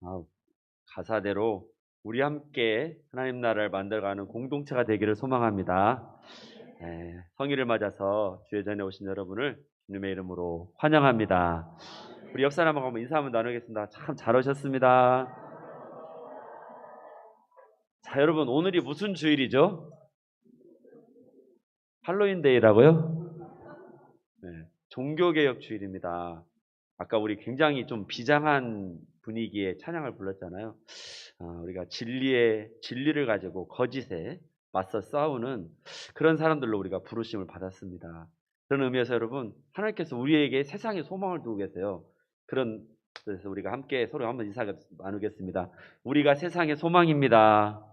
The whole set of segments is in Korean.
아, 가사대로 우리 함께 하나님 나라를 만들어가는 공동체가 되기를 소망합니다. 성일을 맞아서 주의 전에 오신 여러분을 주님의 이름으로 환영합니다. 우리 옆 사람하고 한번 인사 한번 나누겠습니다. 참 잘 오셨습니다. 자, 여러분 오늘이 무슨 주일이죠? 할로윈데이라고요? 네, 종교개혁 주일입니다. 아까 우리 굉장히 좀 비장한 분위기의 찬양을 불렀잖아요. 우리가 진리를 가지고 거짓에 맞서 싸우는 그런 사람들로 우리가 부르심을 받았습니다. 그런 의미에서 여러분, 하나님께서 우리에게 세상에 소망을 두고 계세요. 그래서 우리가 함께 서로 한번 인사 나누겠습니다. 우리가 세상의 소망입니다.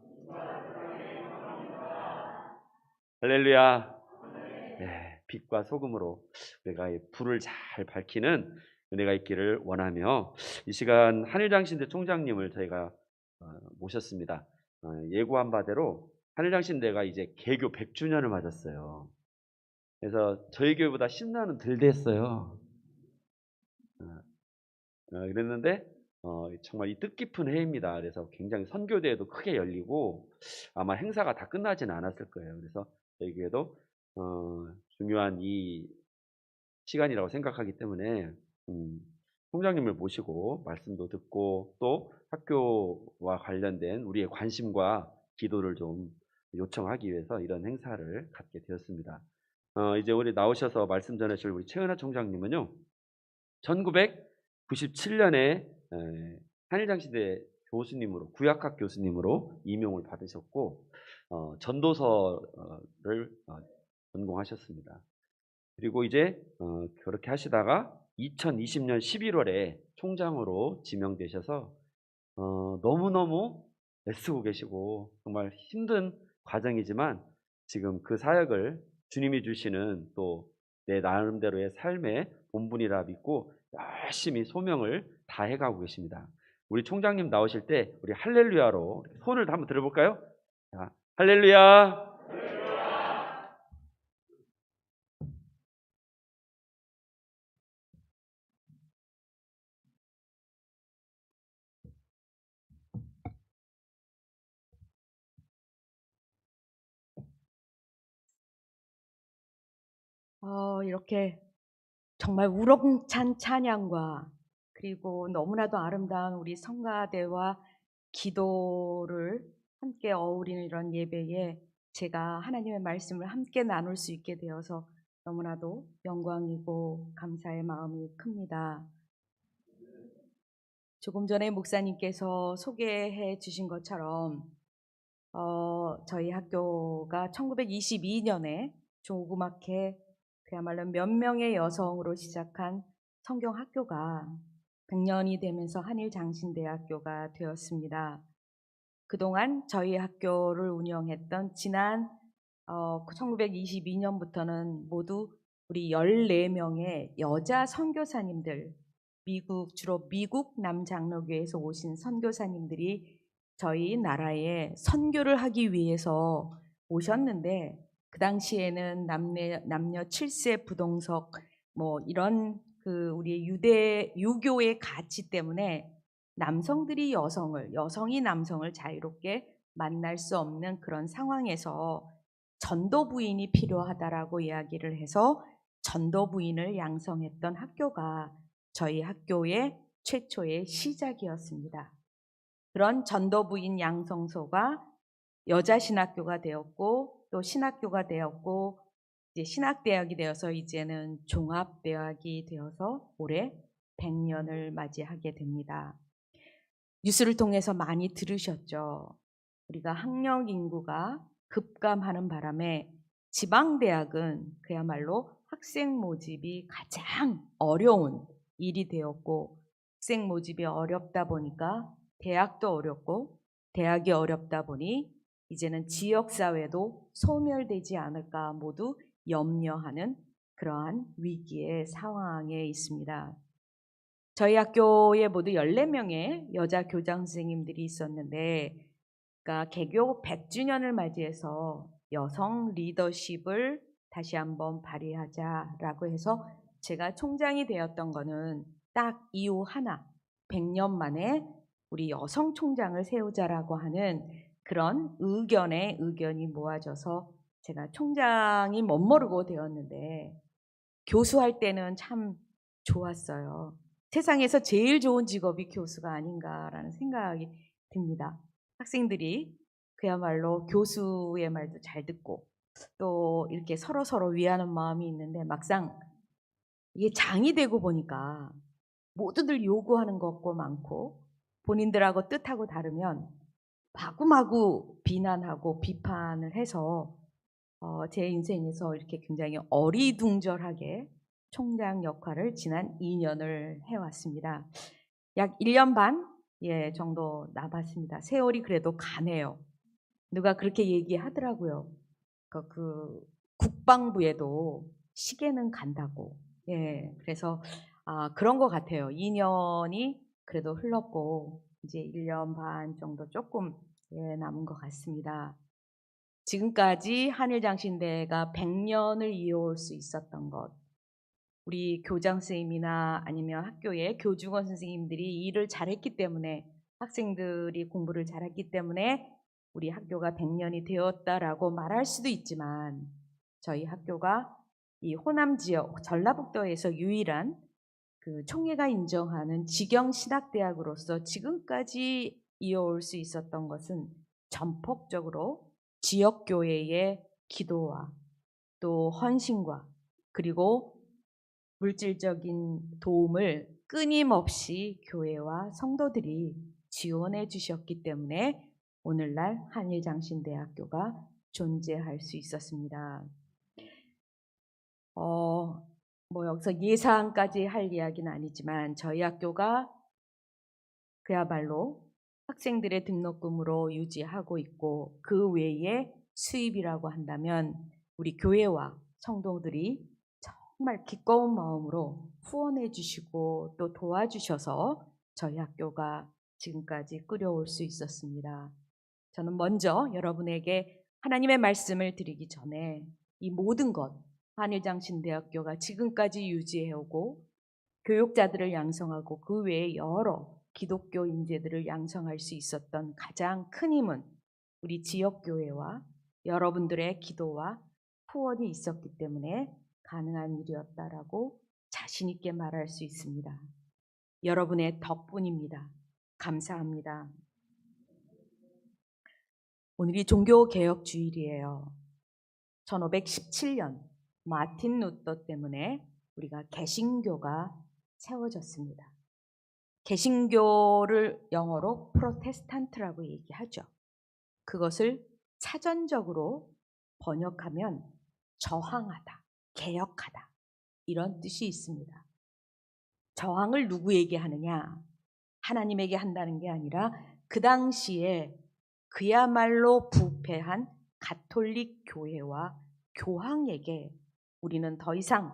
할렐루야. 네, 빛과 소금으로 우리가 이 불을 잘 밝히는 은혜가 있기를 원하며 이 시간 한일장신대 총장님을 저희가 모셨습니다. 예고한 바대로 한일장신대가 이제 개교 100주년을 맞았어요. 그래서 저희 교회보다 신나는 덜 됐어요. 그랬는데 정말 이 뜻깊은 해입니다. 그래서 굉장히 선교대회도 크게 열리고 아마 행사가 다 끝나지는 않았을 거예요. 그래서 저희 교회도 중요한 이 시간이라고 생각하기 때문에 총장님을 모시고 말씀도 듣고 또 학교와 관련된 우리의 관심과 기도를 좀 요청하기 위해서 이런 행사를 갖게 되었습니다. 이제 우리 나오셔서 말씀 전하실 우리 최은하 총장님은요, 1997년에 한일장시대 교수님으로 구약학 교수님으로 임용을 받으셨고 전도서를 전공하셨습니다. 그리고 이제 그렇게 하시다가 2020년 11월에 총장으로 지명되셔서 너무너무 애쓰고 계시고 정말 힘든 과정이지만 지금 그 사역을 주님이 주시는 또 내 나름대로의 삶의 본분이라 믿고 열심히 소명을 다해가고 계십니다. 우리 총장님 나오실 때 우리 할렐루야로 손을 한번 들어볼까요? 자, 할렐루야. 이렇게 정말 우렁찬 찬양과 그리고 너무나도 아름다운 우리 성가대와 기도를 함께 어우리는 이런 예배에 제가 하나님의 말씀을 함께 나눌 수 있게 되어서 너무나도 영광이고 감사의 마음이 큽니다. 조금 전에 목사님께서 소개해 주신 것처럼 저희 학교가 1922년에 조그맣게 그야말로 몇 명의 여성으로 시작한 성경학교가 100년이 되면서 한일장신대학교가 되었습니다. 그동안 저희 학교를 운영했던 지난 1922년부터는 모두 우리 14명의 여자 선교사님들, 주로 미국 남장로교에서 오신 선교사님들이 저희 나라에 선교를 하기 위해서 오셨는데, 그 당시에는 남녀 7세 부동석 뭐 이런 우리 유교의 가치 때문에 남성들이 여성이 남성을 자유롭게 만날 수 없는 그런 상황에서 전도부인이 필요하다라고 이야기를 해서 전도부인을 양성했던 학교가 저희 학교의 최초의 시작이었습니다. 그런 전도부인 양성소가 여자신학교가 되었고 또 신학교가 되었고 이제 신학대학이 되어서 이제는 종합대학이 되어서 올해 100년을 맞이하게 됩니다. 뉴스를 통해서 많이 들으셨죠. 우리가 학령 인구가 급감하는 바람에 지방대학은 그야말로 학생 모집이 가장 어려운 일이 되었고, 학생 모집이 어렵다 보니까 대학도 어렵고, 대학이 어렵다 보니 이제는 지역사회도 소멸되지 않을까 모두 염려하는 그러한 위기의 상황에 있습니다. 저희 학교에 모두 14명의 여자 교장 선생님들이 있었는데, 그러니까 개교 100주년을 맞이해서 여성 리더십을 다시 한번 발휘하자라고 해서 제가 총장이 되었던 거는 딱 이유 하나, 100년 만에 우리 여성 총장을 세우자라고 하는 그런 의견이 모아져서 제가 총장이 멋모르고 되었는데 교수할 때는 참 좋았어요. 세상에서 제일 좋은 직업이 교수가 아닌가라는 생각이 듭니다. 학생들이 그야말로 교수의 말도 잘 듣고 또 이렇게 서로 위하는 마음이 있는데 막상 이게 장이 되고 보니까 모두들 요구하는 것고 많고 본인들하고 뜻하고 다르면 마구마구 비난하고 비판을 해서 제 인생에서 이렇게 굉장히 어리둥절하게 총장 역할을 지난 2년을 해왔습니다. 약 1년 반 정도 남았습니다. 세월이 그래도 가네요. 누가 그렇게 얘기하더라고요. 그 국방부에도 시계는 간다고. 그래서 그런 것 같아요. 2년이 그래도 흘렀고 이제 1년 반 정도 조금 남은 것 같습니다. 지금까지 한일장신대가 100년을 이어올 수 있었던 것, 우리 교장 선생님이나 아니면 학교의 교직원 선생님들이 일을 잘했기 때문에, 학생들이 공부를 잘했기 때문에 우리 학교가 100년이 되었다라고 말할 수도 있지만, 저희 학교가 이 호남 지역 전라북도에서 유일한 그 총회가 인정하는 직영신학대학으로서 지금까지 이어올 수 있었던 것은 전폭적으로 지역교회의 기도와 또 헌신과 그리고 물질적인 도움을 끊임없이 교회와 성도들이 지원해 주셨기 때문에 오늘날 한일장신대학교가 존재할 수 있었습니다. 여기서 예상까지 할 이야기는 아니지만 저희 학교가 그야말로 학생들의 등록금으로 유지하고 있고 그 외에 수입이라고 한다면 우리 교회와 성도들이 정말 기꺼운 마음으로 후원해 주시고 또 도와주셔서 저희 학교가 지금까지 끌어올 수 있었습니다. 저는 먼저 여러분에게 하나님의 말씀을 드리기 전에 이 모든 것, 한일장신대학교가 지금까지 유지해오고 교육자들을 양성하고 그 외에 여러 기독교 인재들을 양성할 수 있었던 가장 큰 힘은 우리 지역교회와 여러분들의 기도와 후원이 있었기 때문에 가능한 일이었다라고 자신 있게 말할 수 있습니다. 여러분의 덕분입니다. 감사합니다. 오늘이 종교개혁주일이에요. 1517년 마틴 루터 때문에 우리가 개신교가 세워졌습니다. 개신교를 영어로 프로테스탄트라고 얘기하죠. 그것을 사전적으로 번역하면 저항하다, 개혁하다 이런 뜻이 있습니다. 저항을 누구에게 하느냐? 하나님에게 한다는 게 아니라 그 당시에 그야말로 부패한 가톨릭 교회와 교황에게 우리는 더 이상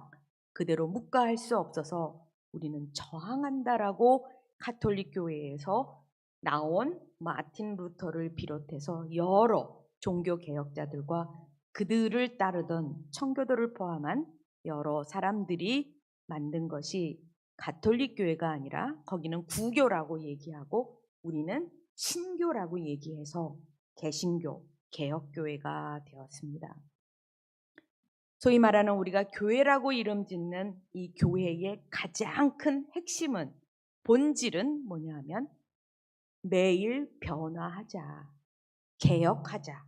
그대로 묵과할 수 없어서 우리는 저항한다라고 가톨릭 교회에서 나온 마틴 루터를 비롯해서 여러 종교 개혁자들과 그들을 따르던 청교도를 포함한 여러 사람들이 만든 것이 가톨릭 교회가 아니라 거기는 구교라고 얘기하고 우리는 신교라고 얘기해서 개신교, 개혁교회가 되었습니다. 소위 말하는 우리가 교회라고 이름 짓는 이 교회의 가장 큰 핵심은, 본질은 뭐냐 하면 매일 변화하자, 개혁하자.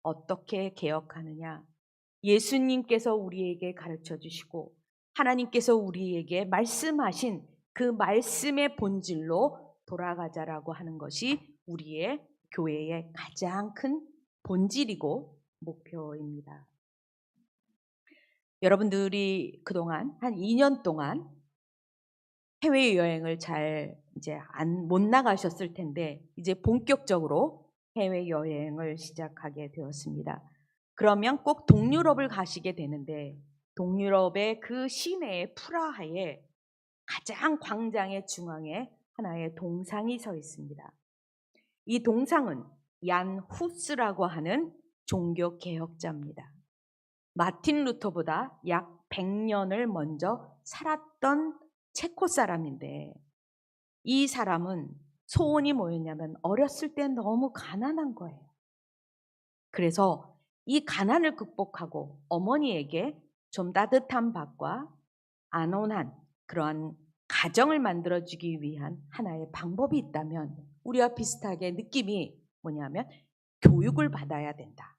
어떻게 개혁하느냐? 예수님께서 우리에게 가르쳐 주시고 하나님께서 우리에게 말씀하신 그 말씀의 본질로 돌아가자라고 하는 것이 우리의 교회의 가장 큰 본질이고 목표입니다. 여러분들이 그동안 한 2년 동안 해외여행을 잘 못 나가셨을 텐데 이제 본격적으로 해외여행을 시작하게 되었습니다. 그러면 꼭 동유럽을 가시게 되는데 동유럽의 그 시내의 프라하에 가장 광장의 중앙에 하나의 동상이 서 있습니다. 이 동상은 얀 후스라고 하는 종교 개혁자입니다. 마틴 루터보다 약 100년을 먼저 살았던 체코 사람인데 이 사람은 소원이 뭐였냐면 어렸을 때 너무 가난한 거예요. 그래서 이 가난을 극복하고 어머니에게 좀 따뜻한 밥과 안온한 그러한 가정을 만들어주기 위한 하나의 방법이 있다면 우리와 비슷하게 느낌이 뭐냐면 교육을 받아야 된다.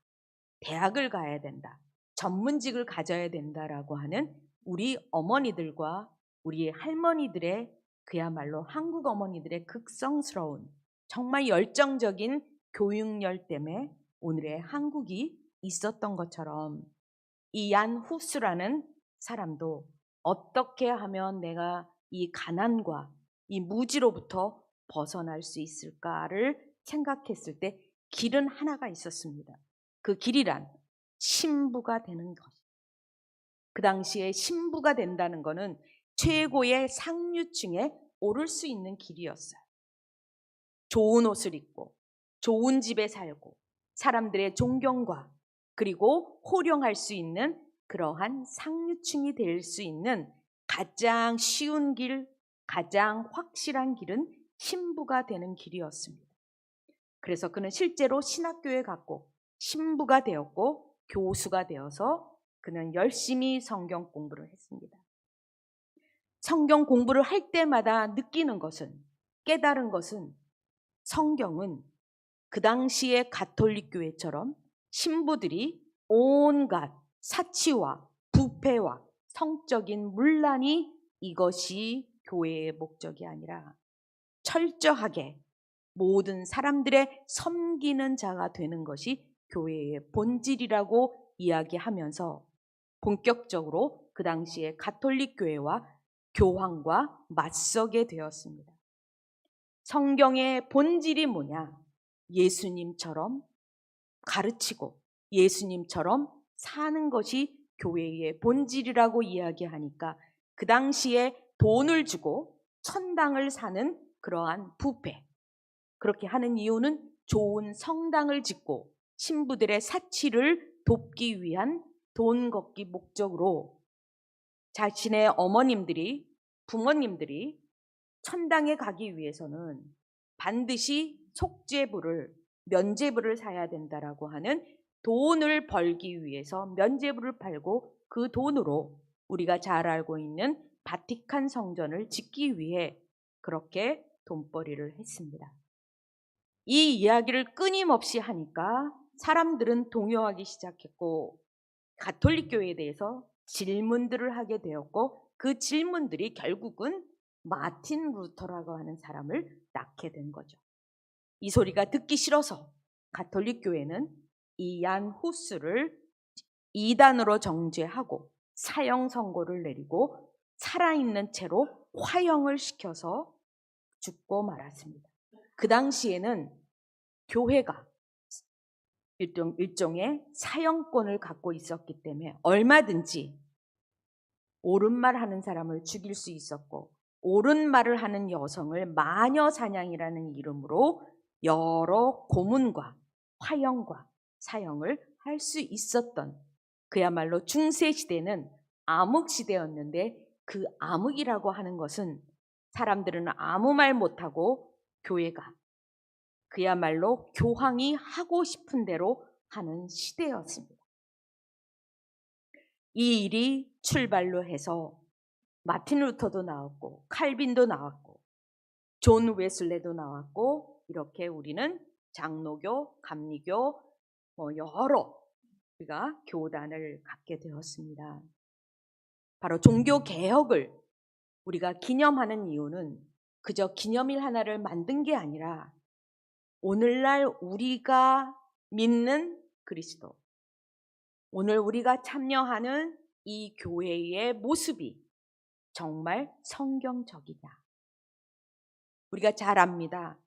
대학을 가야 된다. 전문직을 가져야 된다라고 하는 우리 어머니들과 우리 할머니들의 그야말로 한국 어머니들의 극성스러운 정말 열정적인 교육열 때문에 오늘의 한국이 있었던 것처럼 이 얀 후스라는 사람도 어떻게 하면 내가 이 가난과 이 무지로부터 벗어날 수 있을까를 생각했을 때 길은 하나가 있었습니다. 그 길이란 신부가 되는 것. 그 당시에 신부가 된다는 것은 최고의 상류층에 오를 수 있는 길이었어요. 좋은 옷을 입고 좋은 집에 살고 사람들의 존경과 그리고 호령할 수 있는 그러한 상류층이 될 수 있는 가장 쉬운 길, 가장 확실한 길은 신부가 되는 길이었습니다. 그래서 그는 실제로 신학교에 갔고 신부가 되었고 교수가 되어서 그는 열심히 성경 공부를 했습니다. 성경 공부를 할 때마다 느끼는 것은, 깨달은 것은 성경은 그 당시의 가톨릭 교회처럼 신부들이 온갖 사치와 부패와 성적인 문란이 이것이 교회의 목적이 아니라 철저하게 모든 사람들의 섬기는 자가 되는 것이 교회의 본질이라고 이야기하면서 본격적으로 그 당시에 가톨릭 교회와 교황과 맞서게 되었습니다. 성경의 본질이 뭐냐? 예수님처럼 가르치고 예수님처럼 사는 것이 교회의 본질이라고 이야기하니까 그 당시에 돈을 주고 천당을 사는 그러한 부패, 그렇게 하는 이유는 좋은 성당을 짓고 신부들의 사치를 돕기 위한 돈 걷기 목적으로 자신의 어머님들이, 부모님들이 천당에 가기 위해서는 반드시 속죄부를, 면죄부를 사야 된다라고 하는 돈을 벌기 위해서 면죄부를 팔고 그 돈으로 우리가 잘 알고 있는 바티칸 성전을 짓기 위해 그렇게 돈벌이를 했습니다. 이 이야기를 끊임없이 하니까 사람들은 동요하기 시작했고 가톨릭 교회에 대해서 질문들을 하게 되었고 그 질문들이 결국은 마틴 루터라고 하는 사람을 낳게 된 거죠. 이 소리가 듣기 싫어서 가톨릭 교회는 이 얀 후스를 이단으로 정죄하고 사형 선고를 내리고 살아있는 채로 화형을 시켜서 죽고 말았습니다. 그 당시에는 교회가 일종의 사형권을 갖고 있었기 때문에 얼마든지 옳은 말 하는 사람을 죽일 수 있었고 옳은 말을 하는 여성을 마녀 사냥이라는 이름으로 여러 고문과 화형과 사형을 할 수 있었던 그야말로 중세 시대는 암흑 시대였는데 그 암흑이라고 하는 것은 사람들은 아무 말 못하고 교회가 그야말로 교황이 하고 싶은 대로 하는 시대였습니다. 이 일이 출발로 해서 마틴 루터도 나왔고 칼빈도 나왔고 존 웨슬레도 나왔고 이렇게 우리는 장로교, 감리교 여러 우리가 교단을 갖게 되었습니다. 바로 종교 개혁을 우리가 기념하는 이유는 그저 기념일 하나를 만든 게 아니라 오늘날 우리가 믿는 그리스도, 오늘 우리가 참여하는 이 교회의 모습이 정말 성경적이냐. 우리가 잘 압니다.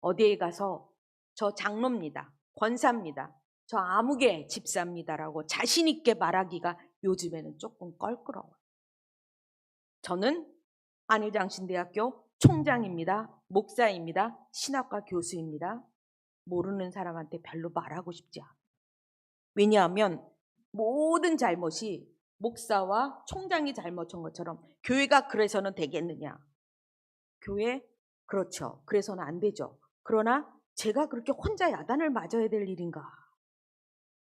어디에 가서 저 장로입니다. 권사입니다. 저 아무개 집사입니다라고 자신 있게 말하기가 요즘에는 조금 껄끄러워요. 저는 안일장신대학교 총장입니다. 목사입니다. 신학과 교수입니다. 모르는 사람한테 별로 말하고 싶지 않아요. 왜냐하면 모든 잘못이 목사와 총장이 잘못한 것처럼 교회가 그래서는 되겠느냐. 교회 그렇죠. 그래서는 안 되죠. 그러나 제가 그렇게 혼자 야단을 맞아야 될 일인가?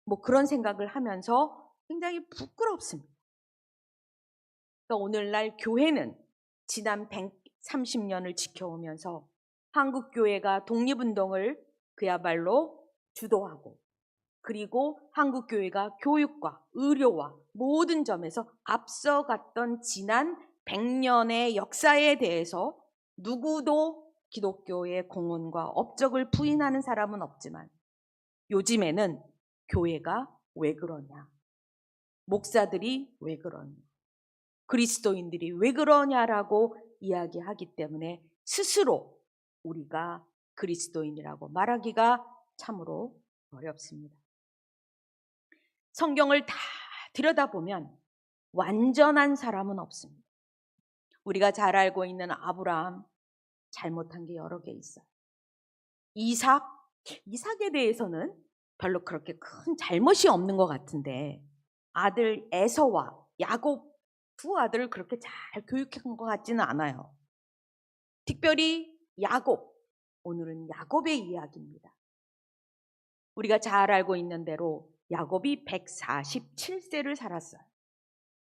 뭐 그런 생각을 하면서 굉장히 부끄럽습니다. 그러니까 오늘날 교회는 지난 130년을 지켜오면서 한국 교회가 독립운동을 그야말로 주도하고, 그리고 한국 교회가 교육과 의료와 모든 점에서 앞서갔던 지난 100년의 역사에 대해서 누구도 기독교의 공헌과 업적을 부인하는 사람은 없지만, 요즘에는 교회가 왜 그러냐, 목사들이 왜 그러냐, 그리스도인들이 왜 그러냐라고 이야기하기 때문에 스스로 우리가 그리스도인이라고 말하기가 참으로 어렵습니다. 성경을 다 들여다보면 완전한 사람은 없습니다. 우리가 잘 알고 있는 아브라함, 잘못한 게 여러 개 있어요. 이삭에 대해서는 별로 그렇게 큰 잘못이 없는 것 같은데, 아들 에서와 야곱 두 아들을 그렇게 잘 교육한 것 같지는 않아요. 특별히 야곱, 오늘은 야곱의 이야기입니다. 우리가 잘 알고 있는 대로 야곱이 147세를 살았어요.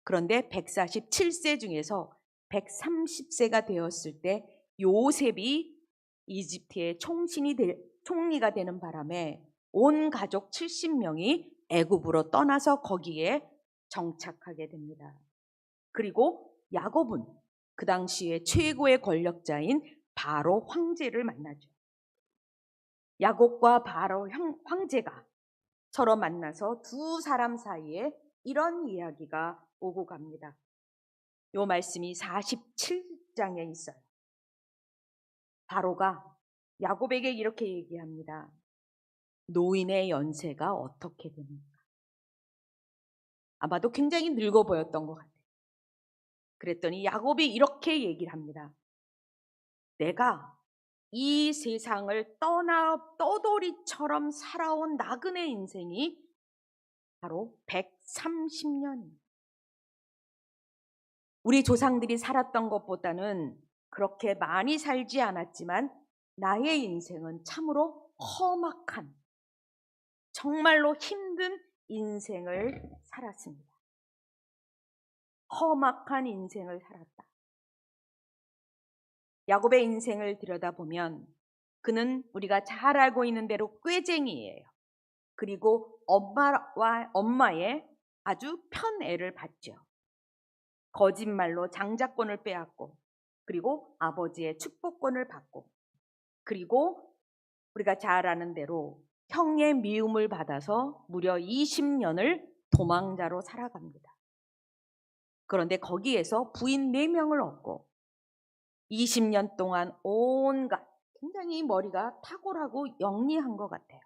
그런데 147세 중에서 130세가 되었을 때 요셉이 이집트의 총리가 되는 바람에 온 가족 70명이 애굽으로 떠나서 거기에 정착하게 됩니다. 그리고 야곱은 그 당시에 최고의 권력자인 바로 황제를 만나죠. 야곱과 바로 황제가 서로 만나서 두 사람 사이에 이런 이야기가 오고 갑니다. 요 말씀이 47장에 있어요. 바로가 야곱에게 이렇게 얘기합니다. 노인의 연세가 어떻게 됩니까? 아마도 굉장히 늙어 보였던 것 같아요. 그랬더니 야곱이 이렇게 얘기를 합니다. 내가 이 세상을 떠돌이처럼 살아온 나그네 인생이 바로 130년입니다. 우리 조상들이 살았던 것보다는 그렇게 많이 살지 않았지만 나의 인생은 참으로 험악한, 정말로 힘든 인생을 살았습니다. 험악한 인생을 살았다. 야곱의 인생을 들여다보면 그는 우리가 잘 알고 있는 대로 꾀쟁이예요. 그리고 엄마의 아주 편애를 받죠. 거짓말로 장자권을 빼앗고, 그리고 아버지의 축복권을 받고, 그리고 우리가 잘 아는 대로 형의 미움을 받아서 무려 20년을 도망자로 살아갑니다. 그런데 거기에서 부인 4명을 얻고 20년 동안 온갖, 굉장히 머리가 탁월하고 영리한 것 같아요.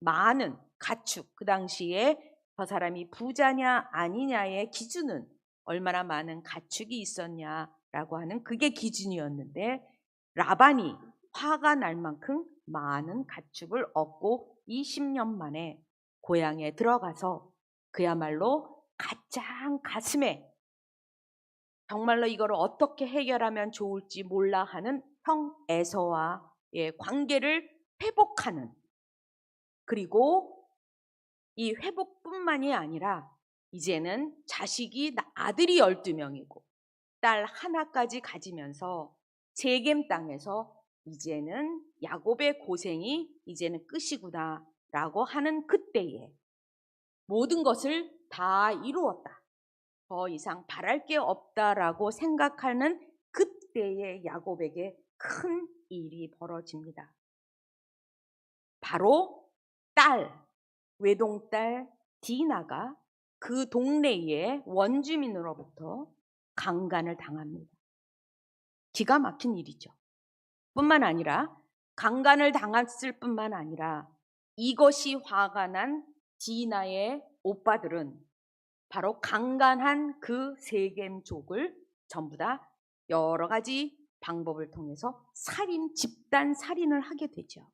많은 가축, 그 당시에 저 사람이 부자냐 아니냐의 기준은 얼마나 많은 가축이 있었냐라고 하는 그게 기준이었는데, 라반이 화가 날 만큼 많은 가축을 얻고 20년 만에 고향에 들어가서 그야말로 가장 가슴에 정말로 이걸 어떻게 해결하면 좋을지 몰라 하는 형 에서와의 관계를 회복하는, 그리고 이 회복뿐만이 아니라 이제는 아들이 12명이고 딸 하나까지 가지면서 세겜 땅에서 이제는 야곱의 고생이 이제는 끝이구나 라고 하는 그때에 모든 것을 다 이루었다, 더 이상 바랄 게 없다라고 생각하는 그때의 야곱에게 큰 일이 벌어집니다. 바로 외동딸 디나가 그 동네의 원주민으로부터 강간을 당합니다. 기가 막힌 일이죠. 뿐만 아니라 강간을 당했을 뿐만 아니라 이것이 화가 난 디나의 오빠들은 바로 강간한 그 세겜족을 전부 다 여러 가지 방법을 통해서 집단 살인을 하게 되죠.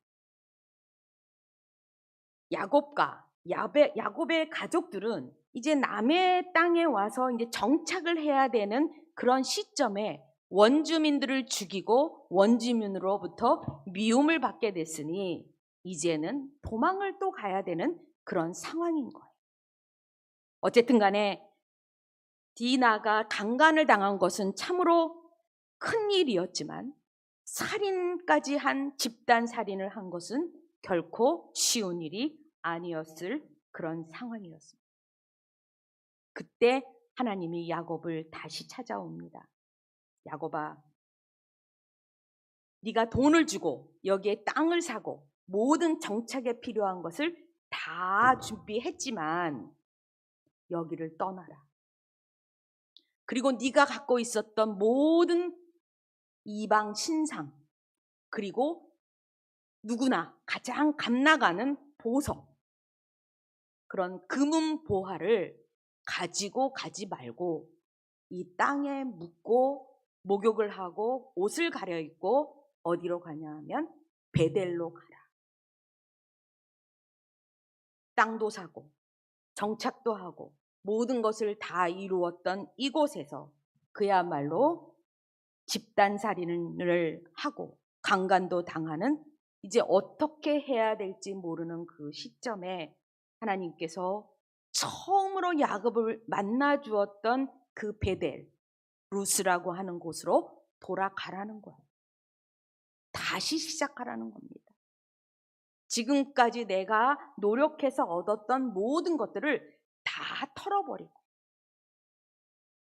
야곱의 가족들은 이제 남의 땅에 와서 이제 정착을 해야 되는 그런 시점에 원주민들을 죽이고 원주민으로부터 미움을 받게 됐으니 이제는 도망을 또 가야 되는 그런 상황인 거예요. 어쨌든 간에 디나가 강간을 당한 것은 참으로 큰 일이었지만 살인까지 한 집단 살인을 한 것은 결코 쉬운 일이 아니었을 그런 상황이었습니다. 그때 하나님이 야곱을 다시 찾아옵니다. 야곱아, 네가 돈을 주고 여기에 땅을 사고 모든 정착에 필요한 것을 다 준비했지만 여기를 떠나라. 그리고 네가 갖고 있었던 모든 이방 신상, 그리고 누구나 가장 값나가는 보석, 그런 금은 보화를 가지고 가지 말고 이 땅에 묻고 목욕을 하고 옷을 가려입고 어디로 가냐 하면 베델로 가라. 땅도 사고 정착도 하고 모든 것을 다 이루었던 이곳에서 그야말로 집단살인을 하고 강간도 당하는, 이제 어떻게 해야 될지 모르는 그 시점에 하나님께서 처음으로 야곱을 만나 주었던 그 베델, 루스라고 하는 곳으로 돌아가라는 거예요. 다시 시작하라는 겁니다. 지금까지 내가 노력해서 얻었던 모든 것들을 다 털어버리고,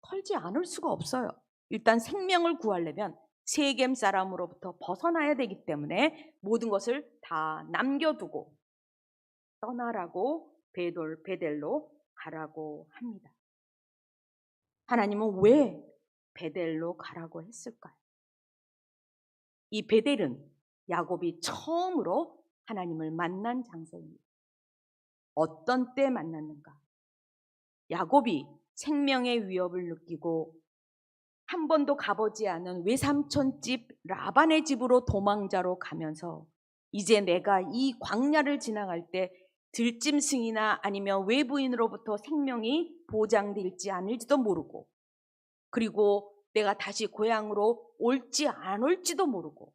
털지 않을 수가 없어요. 일단 생명을 구하려면 세겜 사람으로부터 벗어나야 되기 때문에 모든 것을 다 남겨두고 떠나라고 베델로 가라고 합니다. 하나님은 왜 베델로 가라고 했을까요? 이 베델은 야곱이 처음으로 하나님을 만난 장소입니다. 어떤 때 만났는가? 야곱이 생명의 위협을 느끼고 한 번도 가보지 않은 외삼촌 집 라반의 집으로 도망자로 가면서 이제 내가 이 광야를 지나갈 때 들짐승이나 아니면 외부인으로부터 생명이 보장될지 않을지도 모르고, 그리고 내가 다시 고향으로 올지 안 올지도 모르고,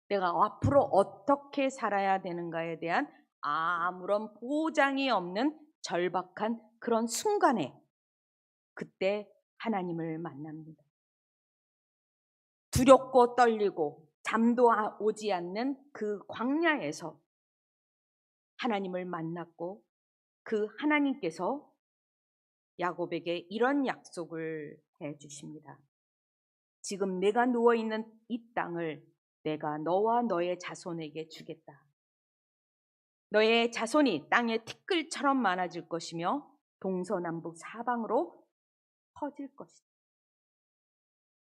내가 앞으로 어떻게 살아야 되는가에 대한 아무런 보장이 없는 절박한 그런 순간에 그때 하나님을 만납니다. 두렵고 떨리고 잠도 오지 않는 그 광야에서 하나님을 만났고, 그 하나님께서 야곱에게 이런 약속을 해 주십니다. 지금 내가 누워있는 이 땅을 내가 너와 너의 자손에게 주겠다. 너의 자손이 땅의 티끌처럼 많아질 것이며 동서남북 사방으로 퍼질 것이다.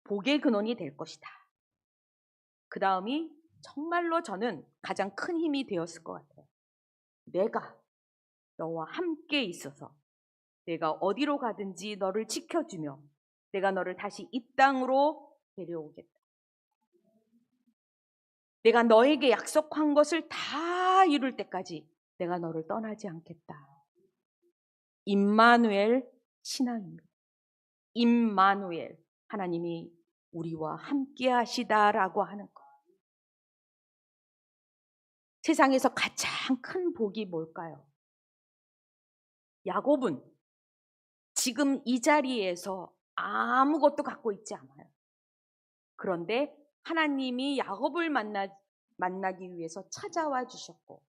복의 근원이 될 것이다. 그 다음이 정말로 저는 가장 큰 힘이 되었을 것 같아요. 내가 너와 함께 있어서 내가 어디로 가든지 너를 지켜주며 내가 너를 다시 이 땅으로 데려오겠다. 내가 너에게 약속한 것을 다 이룰 때까지 내가 너를 떠나지 않겠다. 임마누엘 신앙입니다. 임마누엘, 하나님이 우리와 함께 하시다라고 하는 것. 세상에서 가장 큰 복이 뭘까요? 야곱은 지금 이 자리에서 아무것도 갖고 있지 않아요. 그런데 하나님이 야곱을 만나기 위해서 찾아와 주셨고,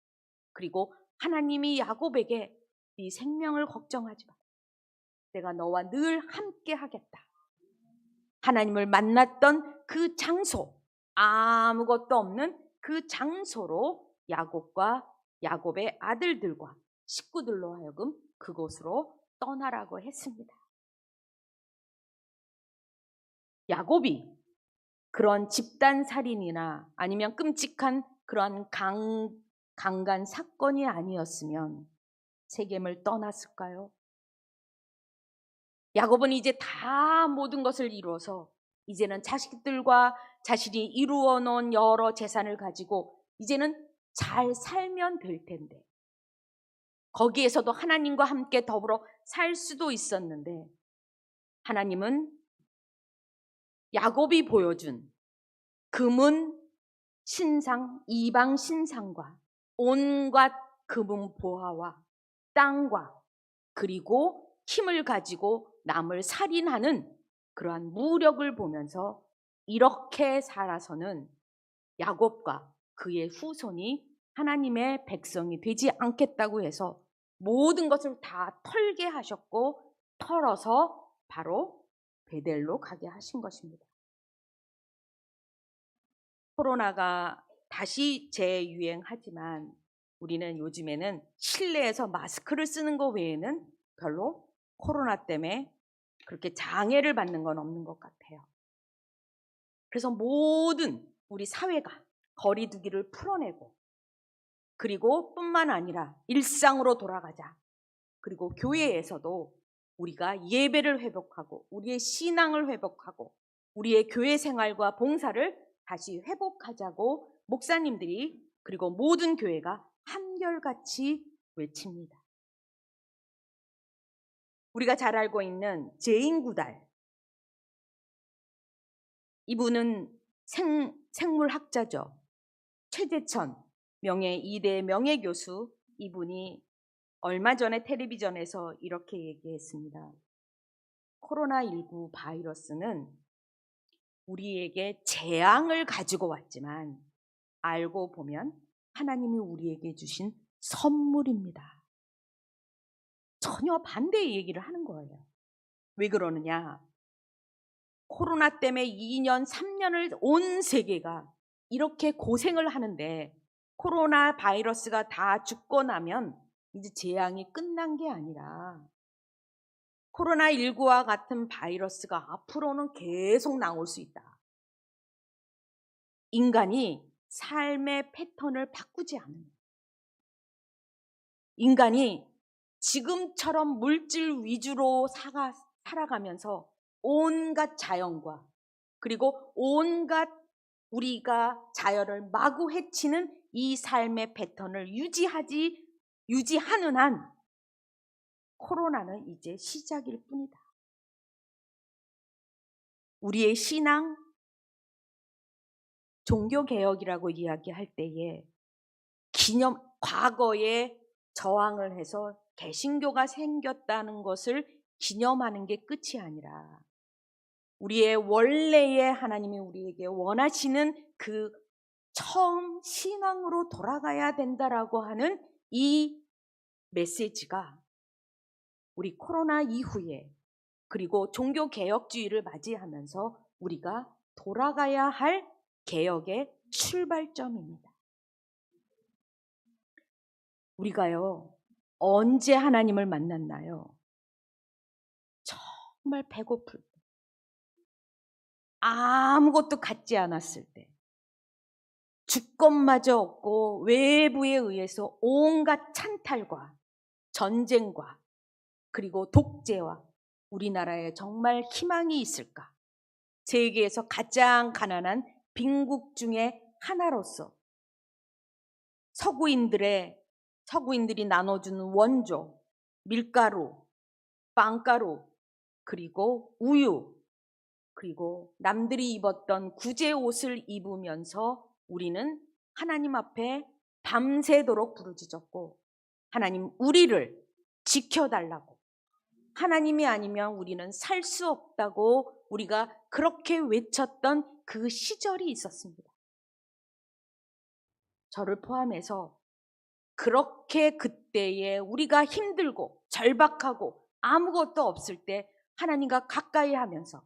그리고 하나님이 야곱에게 네 생명을 걱정하지 마. 내가 너와 늘 함께 하겠다. 하나님을 만났던 그 장소, 아무것도 없는 그 장소로 야곱의 아들들과 식구들로 하여금 그곳으로 떠나라고 했습니다. 야곱이 그런 집단 살인이나 아니면 끔찍한 그런 강간 사건이 아니었으면 세겜을 떠났을까요? 야곱은 이제 다 모든 것을 이루어서 이제는 자식들과 자신이 이루어 놓은 여러 재산을 가지고 이제는 잘 살면 될 텐데, 거기에서도 하나님과 함께 더불어 살 수도 있었는데, 하나님은 야곱이 보여준 금은 신상, 이방 신상과 온갖 금은 보화와 땅과 그리고 힘을 가지고 남을 살인하는 그러한 무력을 보면서 이렇게 살아서는 야곱과 그의 후손이 하나님의 백성이 되지 않겠다고 해서 모든 것을 다 털게 하셨고 털어서 바로 베델로 가게 하신 것입니다. 코로나가 다시 재유행하지만 우리는 요즘에는 실내에서 마스크를 쓰는 것 외에는 별로 코로나 때문에 그렇게 장애를 받는 건 없는 것 같아요. 그래서 모든 우리 사회가 거리 두기를 풀어내고 그리고 뿐만 아니라 일상으로 돌아가자. 그리고 교회에서도 우리가 예배를 회복하고 우리의 신앙을 회복하고 우리의 교회 생활과 봉사를 다시 회복하자고 목사님들이 그리고 모든 교회가 한결같이 외칩니다. 우리가 잘 알고 있는 제인구달, 이분은 생물학자죠. 최재천 명예 2대 명예교수, 이분이 얼마 전에 텔레비전에서 이렇게 얘기했습니다. 코로나19 바이러스는 우리에게 재앙을 가지고 왔지만 알고 보면 하나님이 우리에게 주신 선물입니다. 전혀 반대의 얘기를 하는 거예요. 왜 그러느냐? 코로나 때문에 2년, 3년을 온 세계가 이렇게 고생을 하는데 코로나 바이러스가 다 죽고 나면 이제 재앙이 끝난 게 아니라 코로나19와 같은 바이러스가 앞으로는 계속 나올 수 있다. 인간이 삶의 패턴을 바꾸지 않으면, 인간이 지금처럼 물질 위주로 살아가면서 온갖 자연과 그리고 온갖 우리가 자연을 마구 해치는 이 삶의 패턴을 유지하는 한 코로나는 이제 시작일 뿐이다. 우리의 신앙, 종교개혁이라고 이야기할 때에 과거에 저항을 해서 개신교가 생겼다는 것을 기념하는 게 끝이 아니라 우리의 원래의 하나님이 우리에게 원하시는 그 처음 신앙으로 돌아가야 된다라고 하는 이 메시지가 우리 코로나 이후에 그리고 종교개혁주의를 맞이하면서 우리가 돌아가야 할 개혁의 출발점입니다. 우리가요, 언제 하나님을 만났나요? 정말 배고플 때, 아무것도 갖지 않았을 때, 주권마저 없고 외부에 의해서 온갖 찬탈과 전쟁과 그리고 독재와 우리나라에 정말 희망이 있을까? 세계에서 가장 가난한 빈국 중에 하나로서 서구인들이 나눠주는 원조, 밀가루, 빵가루, 그리고 우유, 그리고 남들이 입었던 구제 옷을 입으면서 우리는 하나님 앞에 밤새도록 부르짖었고, 하나님 우리를 지켜달라고, 하나님이 아니면 우리는 살 수 없다고 우리가 그렇게 외쳤던 그 시절이 있었습니다. 저를 포함해서 그렇게 그때에 우리가 힘들고 절박하고 아무것도 없을 때 하나님과 가까이 하면서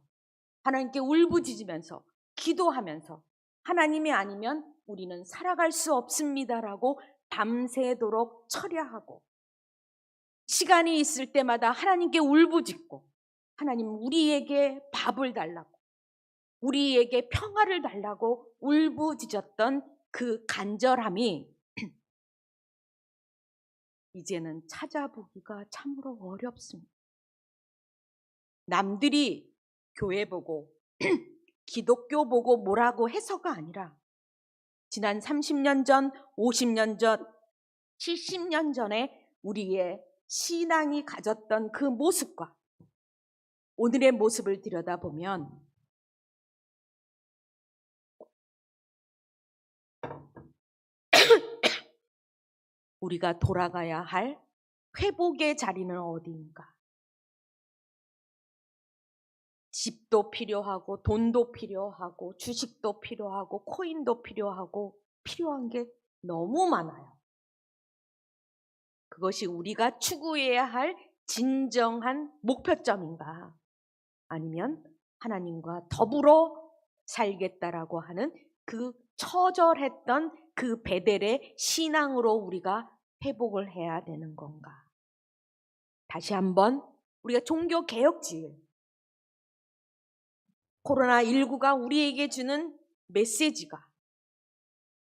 하나님께 울부짖으면서 기도하면서 하나님이 아니면 우리는 살아갈 수 없습니다라고 밤새도록 철야하고 시간이 있을 때마다 하나님께 울부짖고 하나님 우리에게 밥을 달라고 우리에게 평화를 달라고 울부짖었던 그 간절함이 이제는 찾아보기가 참으로 어렵습니다. 남들이 교회 보고 기독교 보고 뭐라고 해서가 아니라 지난 30년 전, 50년 전, 70년 전에 우리의 신앙이 가졌던 그 모습과 오늘의 모습을 들여다보면 우리가 돌아가야 할 회복의 자리는 어디인가? 집도 필요하고 돈도 필요하고 주식도 필요하고 코인도 필요하고 필요한 게 너무 많아요. 그것이 우리가 추구해야 할 진정한 목표점인가? 아니면 하나님과 더불어 살겠다라고 하는 그 처절했던 그 베델의 신앙으로 우리가 회복을 해야 되는 건가? 다시 한번 우리가 종교개혁주의, 코로나19가 우리에게 주는 메시지가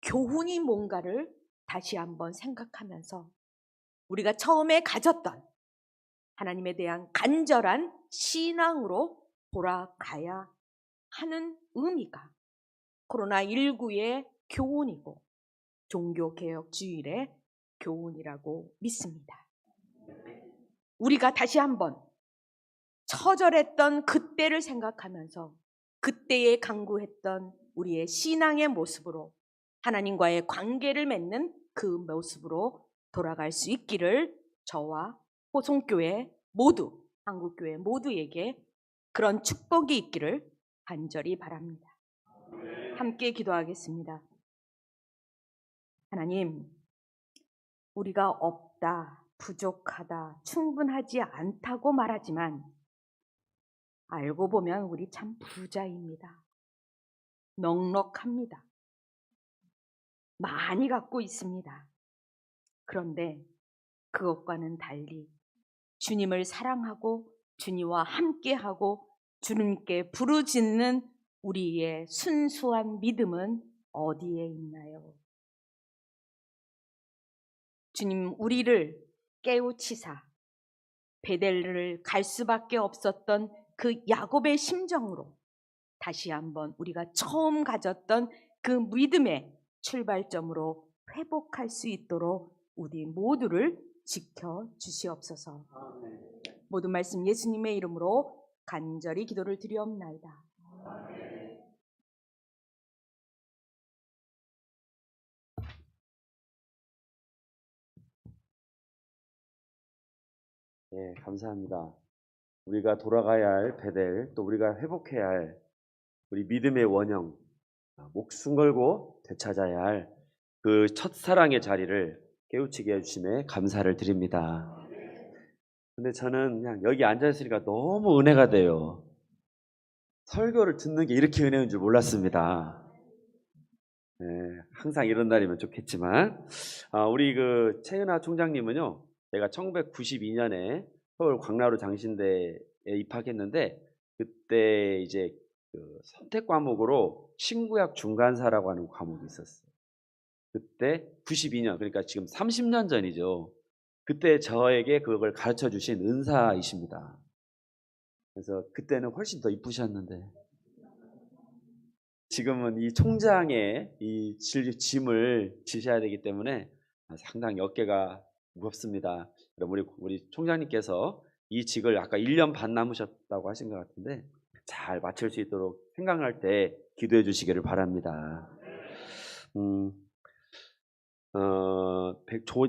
교훈이 뭔가를 다시 한번 생각하면서 우리가 처음에 가졌던 하나님에 대한 간절한 신앙으로 돌아가야 하는 의미가 코로나19의 교훈이고 종교개혁주일의 교훈이라고 믿습니다. 우리가 다시 한번 처절했던 그때를 생각하면서 그때에 강구했던 우리의 신앙의 모습으로 하나님과의 관계를 맺는 그 모습으로 돌아갈 수 있기를 저와 호송교회 모두, 한국교회 모두에게 그런 축복이 있기를 간절히 바랍니다. 함께 기도하겠습니다. 하나님, 우리가 없다, 부족하다, 충분하지 않다고 말하지만 알고 보면 우리 참 부자입니다. 넉넉합니다. 많이 갖고 있습니다. 그런데 그것과는 달리 주님을 사랑하고 주님과 함께하고 주님께 부르짖는 우리의 순수한 믿음은 어디에 있나요? 주님, 우리를 깨우치사 베델을 갈 수밖에 없었던 그 야곱의 심정으로 다시 한번 우리가 처음 가졌던 그 믿음의 출발점으로 회복할 수 있도록 우리 모두를 지켜주시옵소서. 모든 말씀 예수님의 이름으로 간절히 기도를 드리옵나이다. 예, 감사합니다. 우리가 돌아가야 할 베델, 또 우리가 회복해야 할 우리 믿음의 원형, 목숨 걸고 되찾아야 할 그 첫사랑의 자리를 깨우치게 해주심에 감사를 드립니다. 근데 저는 그냥 여기 앉아있으니까 너무 은혜가 돼요. 설교를 듣는 게 이렇게 은혜인 줄 몰랐습니다. 네, 항상 이런 날이면 좋겠지만, 우리 그 최은하 총장님은요, 제가 1992년에 서울 광나루 장신대에 입학했는데, 그때 이제 그 선택 과목으로 신구약 중간사라고 하는 과목이 있었어요. 그때 92년, 그러니까 지금 30년 전이죠. 그때 저에게 그걸 가르쳐 주신 은사이십니다. 그래서 그때는 훨씬 더 이쁘셨는데, 지금은 이 총장의 이 짐을 지셔야 되기 때문에 상당히 어깨가 무겁습니다. 우리 총장님께서 이 직을 아까 1년 반 남으셨다고 하신 것 같은데 잘 마칠 수 있도록 생각할 때 기도해 주시기를 바랍니다.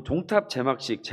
종탑 제막식 제가